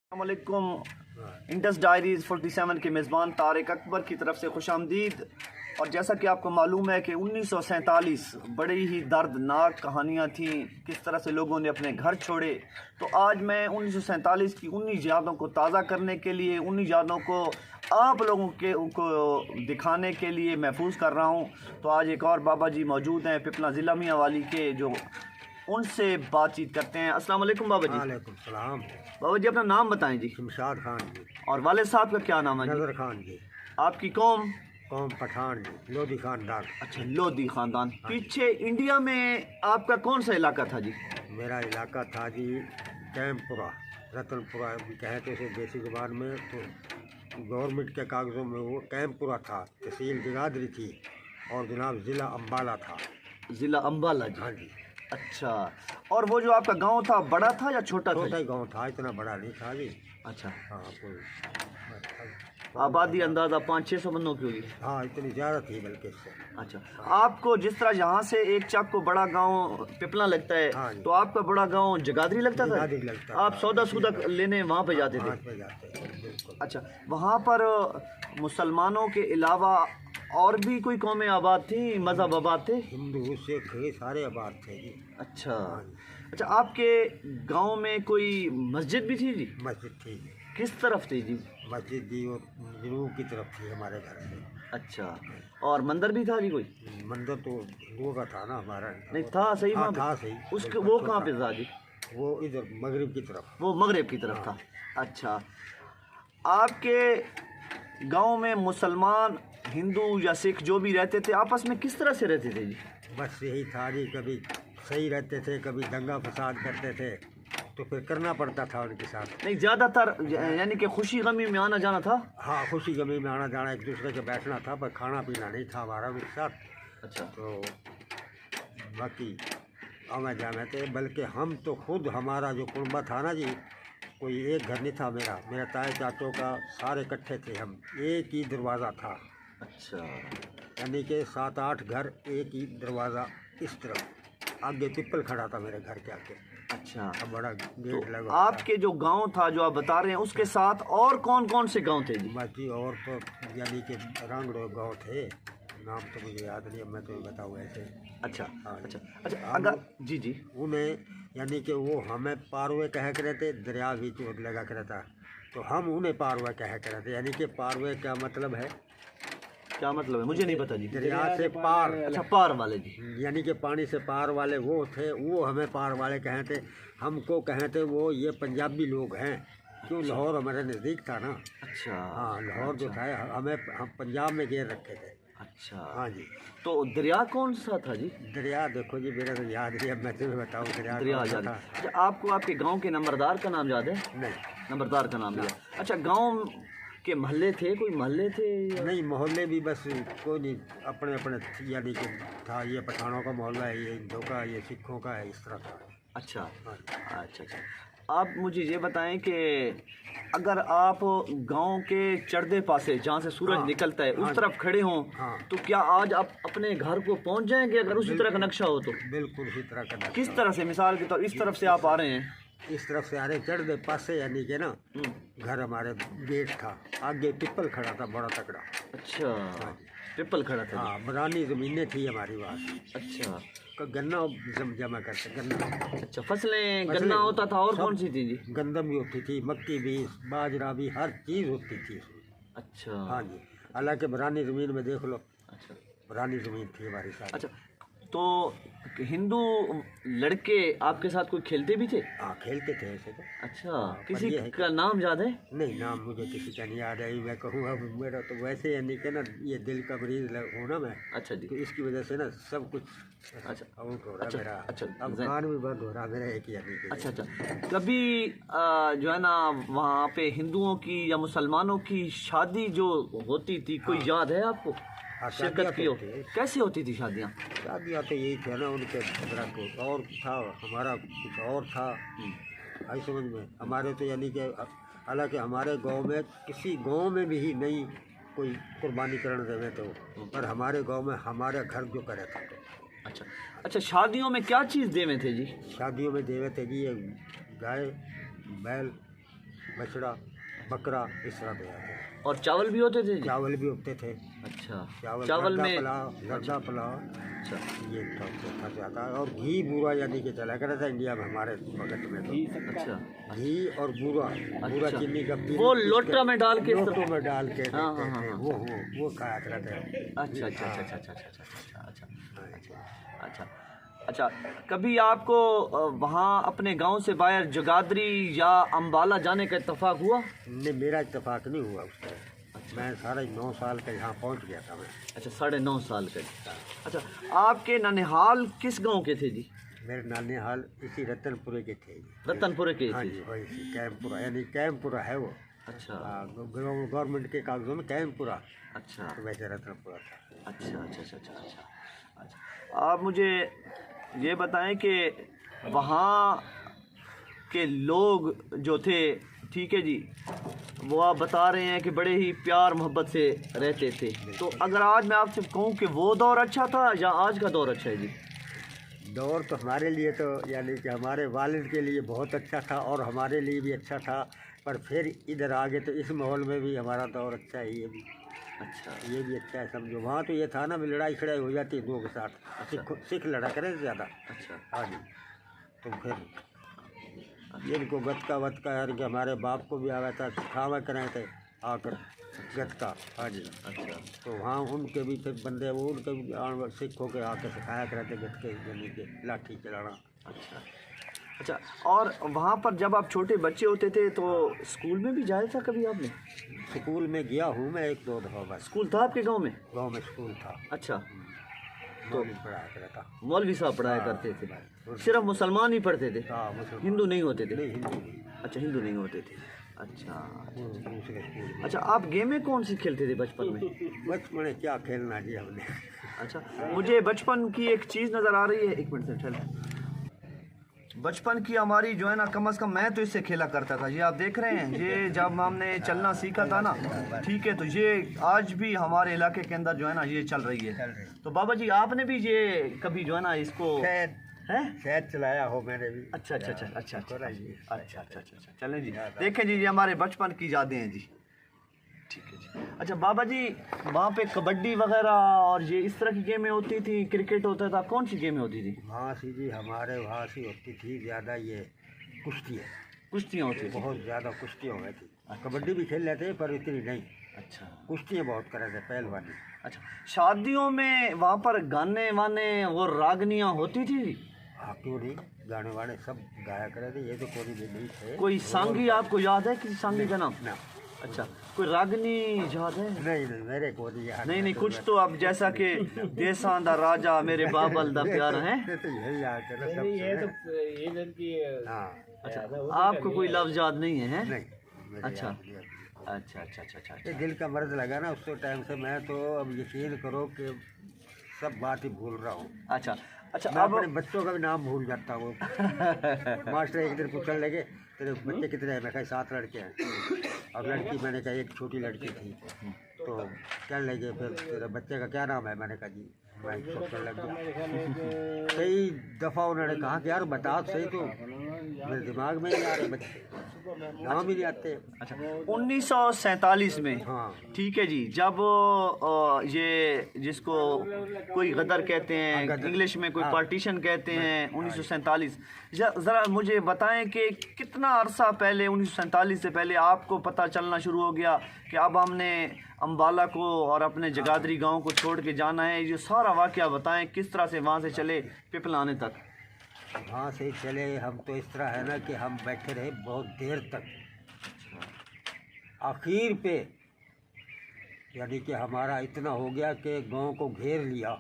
अस्सलामुअलैकुम। Indus diaries 47 के मेज़बान तारिक अकबर की तरफ से खुशामदीद। और जैसा कि आपको मालूम है कि 1947 बड़ी ही दर्दनाक कहानियाँ थीं, किस तरह से लोगों ने अपने घर छोड़े। तो आज मैं 1947 की उन्हीं यादों को ताज़ा करने के लिए, उन्हीं यादों को आप लोगों के को दिखाने के लिए महफूज कर रहा हूँ। तो आज एक और बाबा जी मौजूद हैं पिपला ज़िला मियांवाली के, जो उनसे बातचीत करते हैं। अस्सलाम वालेकुम बाबा जी। वालेकुम सलाम। बाबा जी अपना नाम बताएं जी। शमशाद खान जी। और वालिद साहब का क्या नाम है जी? नजर खान जी। आपकी कौम? कौम पठान जी, लोधी खानदान। अच्छा, लोधी खानदान। पीछे इंडिया में आपका कौन सा इलाका था जी? मेरा इलाका था जी कैंपपुरा, रतनपुरा भी कहते थे देसी ज़ुबान में, तो गवर्नमेंट के कागज़ों में वो कैंपपुरा था। तहसील जगाधरी थी और जनाब ज़िला अम्बाला था। ज़िला अम्बाला जी। हाँ जी। अच्छा, और वो जो आपका गांव था बड़ा था या छोटा था? छोटा ही गाँव था, इतना बड़ा नहीं था जी। अच्छा, हाँ कोई आबादी अंदाज़ा 500-600 बंदों की होगी? हाँ इतनी ज़्यादा थी बल्कि इससे। अच्छा, आपको जिस तरह यहाँ से एक चक को बड़ा गांव पिपला लगता है, हाँ, तो आपका बड़ा गांव जगाधरी लगता था? जगाधरी लगता आप था। सौदा सूदा लेने वहाँ पे जाते थे? वहाँ पे जाते थे, बिल्कुल। अच्छा, वहाँ पर मुसलमानों के अलावा और भी कोई कौमें आबाद थी, मज़हब आबाद थे? हिंदू सिख ये सारे आबाद थे जी। अच्छा अच्छा, आपके गांव में कोई मस्जिद भी थी जी? मस्जिद थी जी। किस तरफ थी जी? मस्जिद जी वो जनूब की तरफ थी हमारे घर से। अच्छा, और मंदिर भी था जी कोई? मंदिर तो हिंदुओं का था ना हमारा। नहीं था सही हाँ, वहाँ पे? था सही। उसके वो कहाँ पे था जी? वो इधर मगरिब की तरफ। वो मगरिब की तरफ था। अच्छा, आपके गांव में मुसलमान, हिंदू या सिख जो भी रहते थे, आपस में किस तरह से रहते थे जी? बस यही था जी, कभी सही रहते थे, कभी दंगा फसाद करते थे, तो फिर करना पड़ता था उनके साथ। नहीं, ज़्यादातर यानी कि खुशी गमी में आना जाना था? हाँ, खुशी गमी में आना जाना, एक दूसरे के बैठना था, पर खाना पीना नहीं था हमारा उनके साथ। अच्छा, तो बाकी आना जाना थे, बल्कि हम तो खुद, हमारा जो कुनबा था ना जी, कोई एक घर नहीं था मेरा, मेरा ताए चाचों का सारे इकट्ठे थे हम, एक ही दरवाज़ा था। अच्छा, यानी कि 7-8 घर, एक ही दरवाज़ा इस तरफ, आगे पिपल खड़ा था मेरे घर के आगे। अच्छा, अब बड़ा तो गेट लगा। आपके जो गांव था जो आप बता रहे हैं, उसके साथ और कौन कौन से गांव थे जी? बाकी और तो यानी कि रांगड़ो गाँव थे, नाम तो मुझे याद नहीं, अब मैं तो बताऊँ ऐसे। अच्छा हाँ अच्छा जी। अच्छा, अगर जी जी उन्हें यानी कि वो हमें पारवे कह कर थे, दरिया भी चोट लगा कर था, तो हम उन्हें पारवा कह कर थे। यानी कि पारवे का मतलब है, क्या मतलब है मुझे नहीं पता जी। दरिया से पार। अच्छा, पार वाले जी। यानी कि पानी से पार वाले वो थे, वो हमें पार वाले कहे थे। हमको कहे थे वो ये पंजाबी लोग हैं, क्यों लाहौर हमारे नज़दीक था ना। अच्छा, हाँ, लाहौर जो था हमें, हम पंजाब में घेर रखे थे। अच्छा, हाँ जी। तो दरिया कौन सा था जी? दरिया देखो जी, मेरा तो याद नहीं, अब मैं तुम्हें बताऊँ दरिया कौन सा याद है। था। अच्छा, आपको आपके गांव के नंबरदार का नाम याद है? नहीं नंबरदार का नाम याद। अच्छा, गांव के मोहल्ले थे, कोई मोहल्ले थे या? नहीं, मोहल्ले भी बस कोई नहीं, अपने अपने यानी कि था, ये पठानों का मोहल्ला है, ये हिंदुओं का, ये सिखों का है, इस तरह का। अच्छा हाँ। अच्छा अच्छा, आप मुझे ये बताएं कि अगर आप गांव के चढ़ते पासे जहाँ से सूरज हाँ, निकलता है उस हाँ, तरफ खड़े हों, हाँ। तो क्या आज आप अपने घर को पहुंच जाएंगे अगर उसी तरह का नक्शा हो तो? बिल्कुल इसी तरह का। किस तरह से? मिसाल के तौर इस तरफ से आप आ रहे हैं, इस तरफ से आ रहे, चढ़ दे पासे यानी कि ना, घर हमारे गेट था, आगे पिपल खड़ा था बड़ा तगड़ा। अच्छा, ट्रिपल खड़ा था। हाँ, बरानी ज़मीनें थी हमारी बात। अच्छा गन्ना जमा करते, गन्ना। अच्छा, फसलें, गन्ना होता था, और कौन सी थी जी? गंदम भी होती थी, मक्की भी, बाजरा भी, हर चीज़ होती थी इसमें। अच्छा, हाँ जी, हालांकि बरानी ज़मीन में देख लो, अच्छा बरानी ज़मीन थी हमारी सारी। अच्छा, तो हिंदू लड़के आपके साथ कोई खेलते भी थे? हाँ, खेलते थे ऐसे तो। अच्छा, किसी पर ये है का नाम याद है? नहीं, नाम मुझे किसी का नहीं याद है। मैं कहूँ अब मेरा तो वैसे यानी कि ना, ये दिल का मरीज हूँ ना मैं, अच्छा जी, तो इसकी वजह से ना सब कुछ अच्छा आउट हो रहा अच्छा, मेरा। अच्छा, अब कान भी बंद हो रहा मेरा एक यानी कि। अच्छा अच्छा, कभी जो है ना वहाँ पे हिंदुओं की या मुसलमानों की शादी जो होती थी, कोई याद है आपको? हाँ, शिरकत शादियाँ की हो? तो होती है। कैसे होती थी शादियाँ? शादियाँ तो यही थे ना, उनके तरह कुछ और था, हमारा कुछ और था। आई समझ में हमारे तो यानी कि, हालांकि हमारे गांव में किसी गांव में भी नहीं कोई कुर्बानी करने देवे तो, पर हमारे गांव में हमारे घर जो करे था तो। अच्छा अच्छा, शादियों में क्या चीज़ देवे थे जी? शादियों में देवे थे जी, ये गाय, बैल, बछड़ा, बकरा इस तरह पे आते थे। और चावल भी होते थे जी? चावल भी होते थे। अच्छा, चावल चावल में लड्डा पुलाव, अच्छा ये था जाता है। और घी बूरा यानी कि चला करता था इंडिया में हमारे वक्त में तो। अच्छा, घी और बूरा, बूरा अच्छा। चीनी का वो लोटा में डाल के लोटों में डाल के हाँ, देते हाँ, थे। हाँ। वो खाया करते थे। अच्छा अच्छा हाँ। अच्छा अच्छा अच्छा अच्छा अच्छा अच्छा अच्छा अच्छा। कभी आपको वहाँ अपने गांव से बाहर जगाधरी या अम्बाला जाने का इत्तेफाक हुआ? नहीं, मेरा इत्तेफाक नहीं हुआ उसका। मैं 9.5 साल का यहाँ पहुँच गया था मैं। अच्छा, 9.5 साल का। अच्छा, आपके ननिहाल किस गांव के थे जी? मेरे नानी हाल इसी रतनपुरे के थे। रतनपुरे के हाँ थे? जी, वही सी कैंपपुरा, यानी कैंपपुरा है वो। अच्छा गवर्नमेंट के कागजों में कैंपपुरा, अच्छा तो वैसे रतनपुरा था। अच्छा अच्छा अच्छा अच्छा अच्छा अच्छा। आप मुझे ये बताएं कि वहाँ के लोग जो थे, ठीक है जी, वो आप बता रहे हैं कि बड़े ही प्यार मोहब्बत से रहते थे, तो अगर आज मैं आपसे कहूँ कि वो दौर अच्छा था या आज का दौर अच्छा है जी? दौर तो हमारे लिए तो यानी कि हमारे वालिद के लिए बहुत अच्छा था और हमारे लिए भी अच्छा था, पर फिर इधर आ गए तो इस माहौल में भी हमारा दौर अच्छा है। ये भी अच्छा ये भी अच्छा है समझो। वहाँ तो ये था ना, भी लड़ाई शड़ाई हो जाती हिंदुओं के साथ, सिख लड़ा करें ज़्यादा। अच्छा हाँ जी, तो फिर इनको गतका वतका यार कि हमारे बाप को भी आ गया था, सिखावा कराए थे आकर गतका। हाँ जी, अच्छा तो वहाँ उनके भी फिर बंदे, वो उनके भी सिखों के आके सिखाया करते गतके यानी कि लाठी चलाना। अच्छा अच्छा। और वहाँ पर जब आप छोटे बच्चे होते थे तो स्कूल में भी जाया था कभी आपने? स्कूल में गया हूँ मैं 1-2 दफ़ा बस। स्कूल था आपके गांव में? गांव में स्कूल था। अच्छा, तो पढ़ाया करता था। मौलवी साहब पढ़ाया करते थे? हाँ, सिर्फ मुसलमान ही पढ़ते थे? हाँ, मुसलमान। हिंदू नहीं होते थे? नहीं, हिंदू नहीं। अच्छा, हिंदू नहीं होते थे। अच्छा दूसरे स्कूल में। अच्छा। आप गेमें कौन सी खेलते थे बचपन में? बचपन में क्या खेलना जी हमने। अच्छा, मुझे बचपन की एक चीज़ नज़र आ रही है, एक मिनट से चल। बचपन की हमारी जो है ना, कम से कम मैं तो इससे खेला करता था। ये आप देख रहे हैं, ये जब हमने चलना सीखा था ना, ठीक है, तो ये आज भी हमारे इलाके के अंदर जो है ना ये चल रही है। तो बाबा जी, आपने भी ये कभी जो है ना इसको शायद चलाया हो मैंने भी। अच्छा अच्छा अच्छा अच्छा अच्छा जी। अच्छा अच्छा अच्छा। चलें जी, देखें जी, ये हमारे बचपन की यादें हैं जी। ठीक है जी। अच्छा बाबा जी, वहाँ पे कबड्डी वगैरह और ये इस तरह की गेमें होती थी, क्रिकेट होता था, कौन सी गेमें होती थी? वहाँ से जी हमारे वहाँ से होती थी ज़्यादा ये कुश्ती, कुश्तियाँ होती थी? बहुत ज़्यादा कुश्ती हो गई थी। कबड्डी भी खेल लेते पर इतनी नहीं। अच्छा, कुश्तियाँ बहुत करे थे, पहलवानी। अच्छा। शादियों में वहाँ पर गाने वाने और रागनियाँ होती थी? हाँ, क्यों नहीं, गाने वाने सब गाया करे थे। ये तो कोई भी नहीं थे। कोई सांगी आपको याद है, किसी सांगी का नाम? ना, अच्छा, कोई रागनी याद है? नहीं मेरे को नहीं याद। नहीं, कुछ तो अब जैसा कि देसां दा राजा मेरे बाबल दा प्यार है। तो यही याद है ना, सब ये लड़की हाँ। अच्छा, आपको कोई लफ्ज याद नहीं है? नहीं, मेरे अच्छा। याद नहीं है। अच्छा अच्छा अच्छा अच्छा ये दिल का मर्ज लगा ना उस टाइम से, मैं तो अब यकीन करो कि सब बात ही भूल रहा हूँ। अच्छा अच्छा। मैं अब अपने बच्चों का भी नाम भूल जाता हूँ। मास्टर एक दिन पूछने लगे, तेरे बच्चे कितने हैं? मैं कहा 7 लड़के हैं। और लड़की, मैंने कहा एक छोटी लड़की थी। तो कहने लगे, फिर तेरे बच्चे का क्या नाम है? मैंने कहा जी, मैं सोचने लग गया। कई दफ़ा उन्होंने कहा कि यार बता सही, तो मेरे दिमाग में नहीं आ रहे बच्चे, नाम ही नहीं आते। अच्छा, 1947 में, हाँ, ठीक है जी, जब ये जिसको कोई गदर कहते हैं, गदर। इंग्लिश में कोई हाँ। पार्टीशन कहते हैं, 1947, ज़रा मुझे बताएं कि कितना अरसा पहले, 1947 से पहले आपको पता चलना शुरू हो गया कि अब हमने अम्बाला को और अपने जगाधरी गांव को छोड़ के जाना है? ये सारा वाक़या बताएं, किस तरह से वहाँ से चले पिपलाने तक? वहाँ से चले हम तो इस तरह है ना कि हम बैठे रहे बहुत देर तक। आखिर पे यानी कि हमारा इतना हो गया कि गांव को घेर लिया,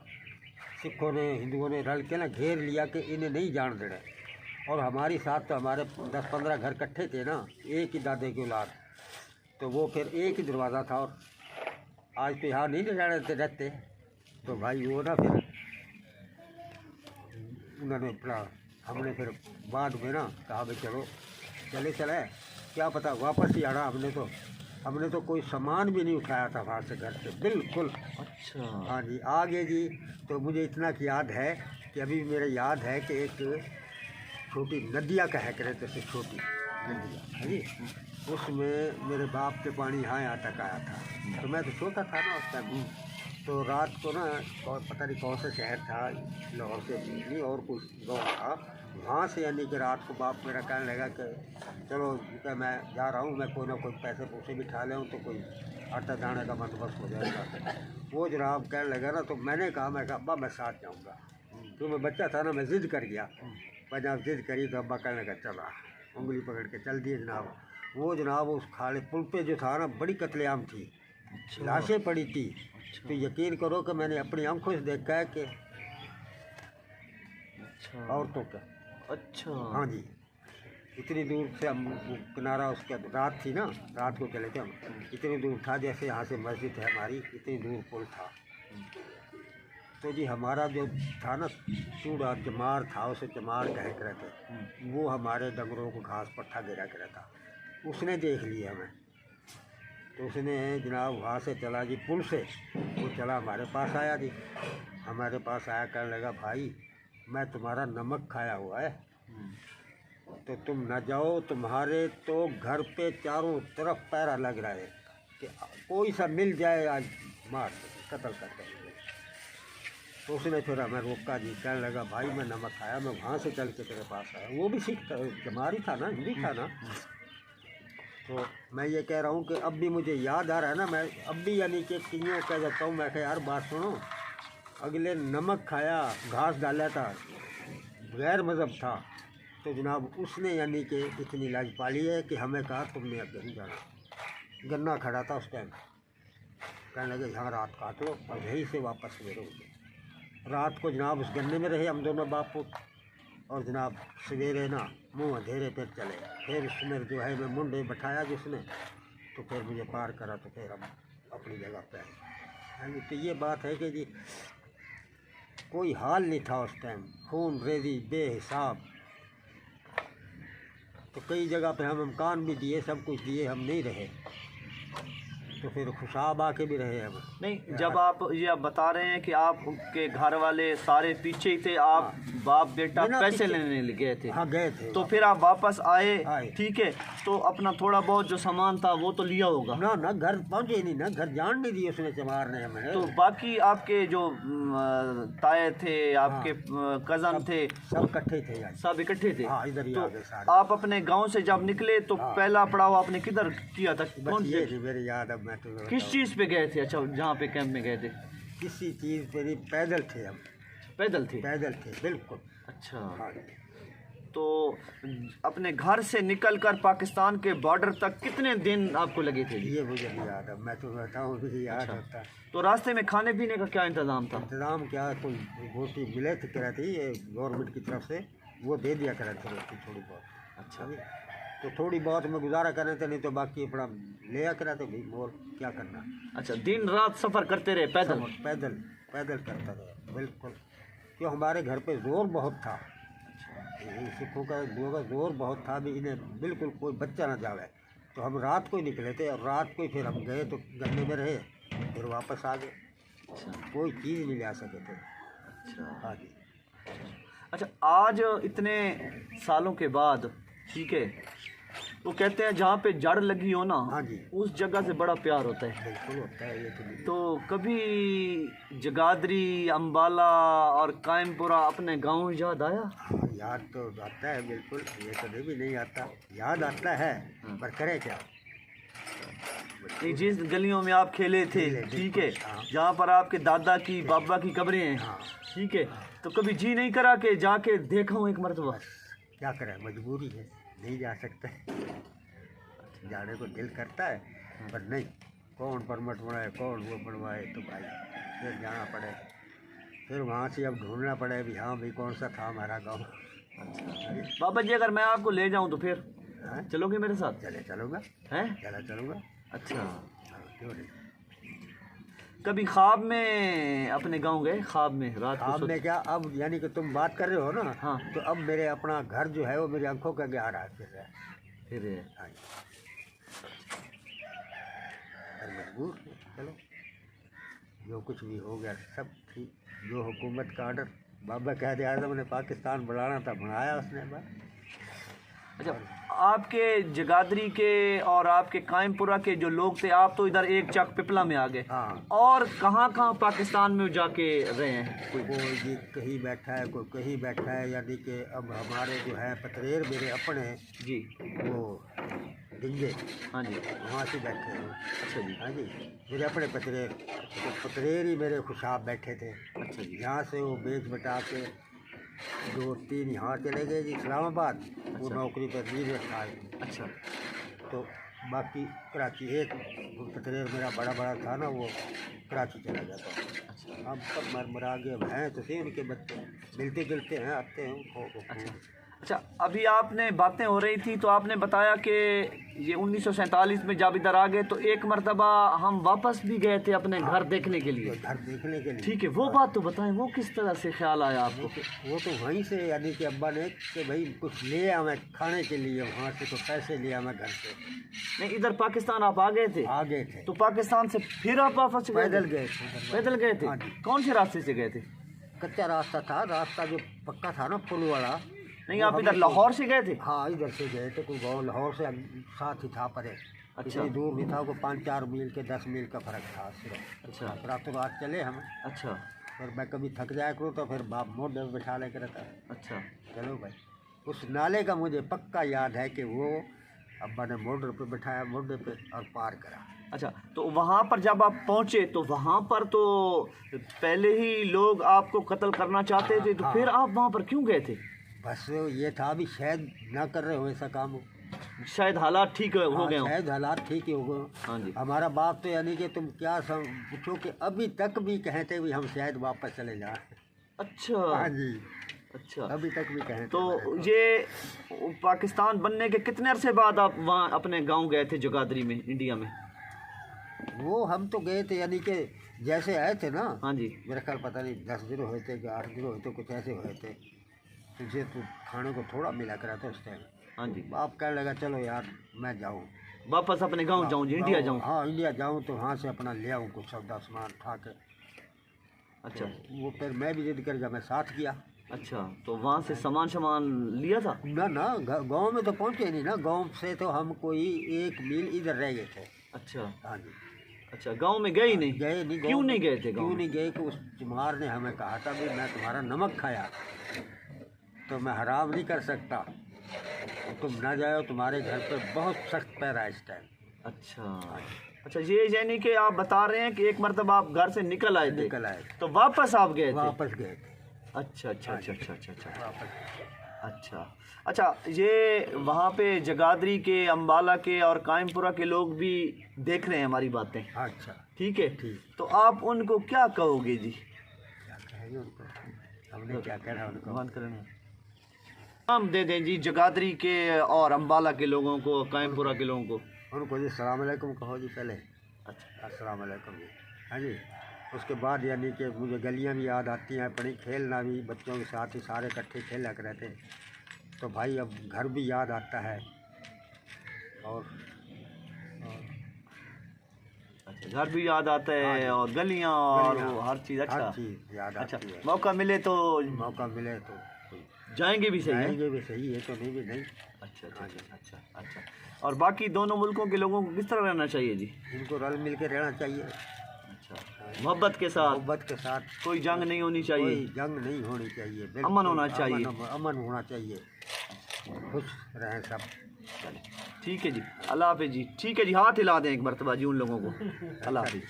सिखों ने हिंदुओं ने रल के ना घेर लिया कि इन्हें नहीं जान देना। और हमारे साथ तो हमारे 10-15 घर इकट्ठे थे ना, एक ही दादे की औलाद, तो वो फिर एक ही दरवाज़ा था। और आज तो यहाँ नहीं ले जाने रहते, तो भाई वो ना फिर उन्होंने अपना, हमने फिर बाद में ना कहा भाई चलो चले क्या पता वापस ही आना। हमने तो कोई सामान भी नहीं उठाया था वहाँ से, घर से बिल्कुल। अच्छा। हाँ जी, आगे जी तो मुझे इतना कि याद है कि अभी मेरे याद है कि एक छोटी नदिया कहा करे, जैसे छोटी नदिया है जी, उसमें मेरे बाप के पानी यहाँ तक आया था। तो मैं तो छोटा था ना उस टाइम। तो रात को ना पता नहीं कौन सा शहर था, लाहौर से नहीं और कुछ गाँव था, वहाँ से यानी कि रात को बाप मेरा कहने लगा कि चलो क्या मैं जा रहा हूँ, मैं कोई ना कोई पैसे पूसे भी ठा लें तो कोई आटा दाने का बंदोबस्त हो जाएगा। वो जनाब कहने लगा ना, तो मैंने कहा, मैं कहा अब्बा मैं साथ जाऊँगा। तो मैं बच्चा था ना, मैं ज़िद कर गया। मैं जब ज़िद करी तो अब्बा कहने लगा चला, उंगली पकड़ के चल दिए जनाब। वो जनाब उस खाले पुल पे जो था ना, बड़ी कत्लेआम थी, लाशें पड़ी थी। तो यकीन करो कि मैंने अपनी आंखों से देखा है कि औरतों का। अच्छा। हाँ जी, इतनी दूर से हम वो किनारा, उसका रात थी ना, रात को चले थे हम, इतनी दूर था जैसे यहाँ से मस्जिद है हमारी, इतनी दूर पुल था। तो जी हमारा जो था ना चूड़ा चमार था, उसे चमार कह कर थे, वो हमारे डंगरों को घास पट्टा गिरा कर था। उसने देख लिया हमें, तो उसने जनाब वहाँ से चला जी पुल से, वो चला हमारे पास आया जी। हमारे पास आया कहने लगा भाई मैं तुम्हारा नमक खाया हुआ है, तो तुम न जाओ, तुम्हारे तो घर पे चारों तरफ पैरा लग रहा है कि कोई सा मिल जाए आज मार कत्ल करते हैं। तो उसने फिर हमें रोका जी, कहने लगा भाई मैं नमक खाया, मैं वहाँ से चल के तेरे पास आया। वो भी सिख जमारी था ना, हिंदी था ना। तो मैं ये कह रहा हूँ कि अब भी मुझे याद आ रहा है ना, मैं अब भी यानी कि कियों कह जाता हूँ, मैं कह यार बात सुनो, अगले नमक खाया, घास डाला था, गैर मज़हब था, तो जनाब उसने यानी कि इतनी लाज पाली है कि हमें कहा तुमने अब नहीं जाना। गन्ना खड़ा था उस टाइम, कहने लगे यहाँ रात काट लो और यहीं से वापस सवेरे उठे। रात को जनाब उस गन्ने में रहे हम दोनों बाप पुत, और जनाब सवेरे ना मुँह अंधेरे पे चले। फिर उसमें जो है मैं मुंडे बैठाया जिसने, तो फिर मुझे पार करा, तो फिर हम अपनी जगह पे आए। तो ये बात है कि जी कोई हाल नहीं था उस टाइम, खून रेजी बेहिसाब। तो कई जगह पे हम इम्कान भी दिए, सब कुछ दिए, हम नहीं रहे, तो फिर खुशाब आके भी रहे हम। नहीं, जब आप ये आप बता रहे हैं कि आपके घर वाले सारे पीछे ही थे, आप बाप बेटा पैसे लेने गए थे। हाँ गए थे। तो फिर आप वापस आए, ठीक है, तो अपना थोड़ा बहुत जो सामान था वो तो लिया होगा ना? ना घर पहुँचे नहीं ना, घर जान नहीं दिए उसने चमार ने हमें। तो बाकी आपके जो ताए थे, आपके कज़न थे, सब इकट्ठे थे यार, सब इकट्ठे थे। हाँ, इधर ही तो आ गए सारे। आप अपने गांव से जब निकले तो पहला पड़ाव आपने किधर किया था? कौन ये से मेरी याद अब मैं तो किस चीज़ पे गए थे? अच्छा, जहाँ पे कैंप में गए थे, किसी चीज़ पे नहीं, पैदल थे हम। पैदल थे? पैदल थे बिल्कुल। अच्छा। हाँ। तो अपने घर से निकलकर पाकिस्तान के बॉर्डर तक कितने दिन आपको लगे थे? ये मुझे नहीं याद है, मैं तो बताऊँ मुझे याद होता। तो रास्ते में खाने पीने का क्या इंतज़ाम था? इंतज़ाम क्या, कोई रोटी मिले थे करा थी ये गवर्नमेंट की तरफ से, वो दे दिया करा थे रोटी थोड़ी बहुत। अच्छा। तो थोड़ी बहुत में गुजारा कर रहे थे, नहीं तो बाकी अपना ले आ करा थे भाई, और क्या करना। अच्छा, दिन रात सफ़र करते रहे पैदल? पैदल पैदल करता रहे बिल्कुल, क्यों हमारे घर पे जोर बहुत था। सिखों का जोर बहुत था भी, इन्हें बिल्कुल कोई बच्चा ना जावे। तो हम रात को ही निकले थे, और रात को ही फिर हम गए तो गन्ने में रहे, फिर वापस आ गए। कोई चीज़ नहीं ले सके थे। अच्छा। हाँ जी। अच्छा, आज इतने सालों के बाद, ठीक है, वो कहते हैं जहाँ पे जड़ लगी हो ना, हाँ जी, उस जगह से बड़ा प्यार होता है। बिल्कुल होता है ये तो कभी जगाधरी, अम्बाला और कायमपुरा अपने गांव याद आया? याद तो आता है बिल्कुल, ये कभी भी नहीं आता, याद आता है, पर करे क्या। जिस गलियों में आप खेले थे, ठीक है, जहाँ पर आपके दादा की बाबा की कब्रें हैं, ठीक है, तो कभी जी नहीं करा कि जाके देखा हूँ एक मरतबा? क्या करें, मजबूरी है, नहीं जा सकते। जाने को दिल करता है पर नहीं, कौन परमट बनाए, कौन वो बनवाए, तो भाई फिर जाना पड़े, फिर वहाँ से अब ढूंढना पड़े भी हाँ भाई कौन सा था हमारा गाँव। बाबा जी, अगर मैं आपको ले जाऊँ तो फिर चलोगे मेरे साथ? चले चलूँगा, हैं? चला चलूँगा। अच्छा, क्यों नहीं। कभी ख्वाब में अपने गांव गए? ख्वाब में रात को? ख्वाब में क्या, अब यानी कि तुम बात कर रहे हो ना, हाँ, तो अब मेरे अपना घर जो है वो मेरी आंखों के आगे आ रहा है फिर। हाँ मजबूर, चलो जो कुछ भी हो गया सब ठीक, जो हुकूमत का आर्डर, बाबा कह दिया आज़म ने पाकिस्तान बनाना था, बनाया उसने बस। अच्छा, आपके जगाधरी के और आपके कायमपुरा के जो लोग थे, आप तो इधर एक चक पिपला में आ गए, हाँ। और कहाँ कहाँ पाकिस्तान में जाके रहे हैं? कोई जी कहीं बैठा है, कोई कहीं बैठा है। यानी कि अब हमारे जो है पतरेर मेरे अपने जी, वो डिंगे, हाँ जी, वहाँ से बैठे हैं। अच्छा जी, हाँ जी, मेरे अपने पतरेर, तो पतरेर ही मेरे खुशाब बैठे थे। अच्छा जी, यहाँ से वो बेच बटा के 2-3 यहाँ चले गए जी इस्लामाबाद, वो नौकरी पर नहीं रखा है। अच्छा, तो बाकी कराची एक पतरेर मेरा बड़ा बड़ा था ना, वो कराची चला जाता। अच्छा, अब तक मरा गए, अब हैं तो सही उनके बच्चे, मिलते जुलते हैं, आते हैं उनको। अच्छा। अभी आपने बातें हो रही थी तो आपने बताया कि ये 1947 में जब इधर आ गए तो एक मरतबा हम वापस भी गए थे अपने घर देखने के लिए। घर देखने के लिए, ठीक है, वो बात तो बताएं, वो किस तरह से ख्याल आया आपको? वो तो वहीं से, यानी कि अब्बा ने कि भाई कुछ ले आया मैं खाने के लिए, वहाँ से तो पैसे लिया मैं घर से। नहीं, इधर पाकिस्तान आप आ गए थे? आ गए थे। तो पाकिस्तान से फिर आप वापस पैदल गए थे। पैदल गए थे? हाँ जी। कौन से रास्ते से गए थे? कच्चा रास्ता था, रास्ता जो पक्का था ना पुल वाला। नहीं, आप इधर लाहौर से गए थे? हाँ, इधर से गए थे, कोई गाँव लाहौर से साथ ही था परे। अच्छा। इतनी दूर नहीं था, वो 5-4 मील के 10 मील का फर्क था सिर्फ। अच्छा, रातों रात चले हम। अच्छा, फिर मैं कभी थक जाया करूँ तो फिर बाप मोटे पे बैठा लेकर रहता है। अच्छा, चलो भाई, उस नाले का मुझे पक्का याद है कि वो अब्बा ने मोटर पे बैठाया, मोटे पे, और पार करा। अच्छा। तो वहाँ पर जब आप पहुँचे तो वहाँ पर तो पहले ही लोग आपको कत्ल करना चाहते थे, तो हाँ। फिर आप वहाँ पर क्यों गए थे? बस ये था भी शायद ना कर रहे हो ऐसा काम हो। शायद हालात ठीक हो गए हों। शायद हालात ठीक ही हो गए। हाँ जी, हमारा बाप तो यानी कि तुम क्या पूछो कि अभी तक भी कहते भी हम शायद वापस चले जाए। अच्छा, हाँ जी, अच्छा। अभी तक भी कहते। तो ये पाकिस्तान बनने के कितने अरसे बाद आप वहाँ अपने गांव गए थे जगाधरी में, इंडिया में? वो हम तो गए थे यानी कि जैसे आए थे ना। हाँ जी, मेरा ख्याल पता नहीं 10 दिन हुए थे कि 8 दिन हुए थे, कुछ ऐसे हुए थे। तुझे तो खाने को थोड़ा मिला करा था उस टाइम। हाँ जी। बाप कहने लगा चलो यार मैं जाऊँ, वापस अपने गांव जाऊँ जी, इंडिया जाऊँ? हाँ, इंडिया जाऊँ तो वहाँ से अपना ले आऊँ कुछ सौदा सामान उठा के। अच्छा, वो फिर मैं भी जिद कर गया, मैं साथ किया। अच्छा। तो वहाँ से सामान लिया था? ना ना, गांव में तो पहुँचे नहीं ना, गांव से तो हम कोई 1 मील इधर रह गए थे। अच्छा, हाँ जी। अच्छा। गांव में गए ही नहीं? गए नहीं। क्यों नहीं गए थे गांव क्यों में? नहीं गए कि उस चमार ने हमें कहा था भी मैं तुम्हारा नमक खाया तो मैं हराम नहीं कर सकता, तुम ना जाओ, तुम्हारे घर पर बहुत सख्त पैरा है इस टाइम। अच्छा, अच्छा। ये यानी कि आप बता रहे हैं कि एक मरतबा आप घर से निकल आए थे, निकल आए, तो वापस आप गए थे? वापस गए थे। अच्छा, अच्छा, अच्छा, अच्छा, अच्छा, अच्छा, वापस। अच्छा, अच्छा। ये वहाँ पे जगाधरी के, अम्बाला के और कायमपुरा के लोग भी देख रहे हैं हमारी बातें, अच्छा, ठीक है? ठीक। तो आप उनको क्या कहोगे जी? क्या कहेंगे उनको, हमने क्या कहना उनको। बंद करें, नाम दे दें जी जगाधरी के और अम्बाला के लोगों को, कायमपुरा के लोगों को। उनको जी सलाम अलैकुम कहो जी पहले। अच्छा, अस्सलाम अलैकुम जी। हाँ जी। उसके बाद यानी कि मुझे गलियाँ भी याद आती हैं अपनी, खेलना भी बच्चों के साथ ही सारे इकट्ठे खेला करते थे। तो भाई अब घर भी याद आता है। और अच्छा, घर भी याद आता है और गलियाँ और वो हर चीज़। अच्छा, हर चीज़ याद अच्छा। आती है। मौका मिले तो मौका मिले तो जाएंगे भी, सही है? जाएंगे भी, सही है तो नहीं भी नहीं। अच्छा, अच्छा, अच्छा, अच्छा, अच्छा। और बाकी दोनों मुल्कों के लोगों को किस तरह रहना चाहिए जी? इनको रल मिल के रहना चाहिए। अच्छा, मोहब्बत के साथ, मोहब्बत के साथ, कोई जंग नहीं होनी चाहिए, कोई जंग नहीं होनी चाहिए, बिल्कुल अमन होना चाहिए। अमन होना चाहिए, खुश रहें सब। ठीक है जी, अल्लाह हाफिज़ जी। ठीक है जी, हाथ हिला दें एक मरतबा जी उन लोगों को। अल्लाह हाफिज़।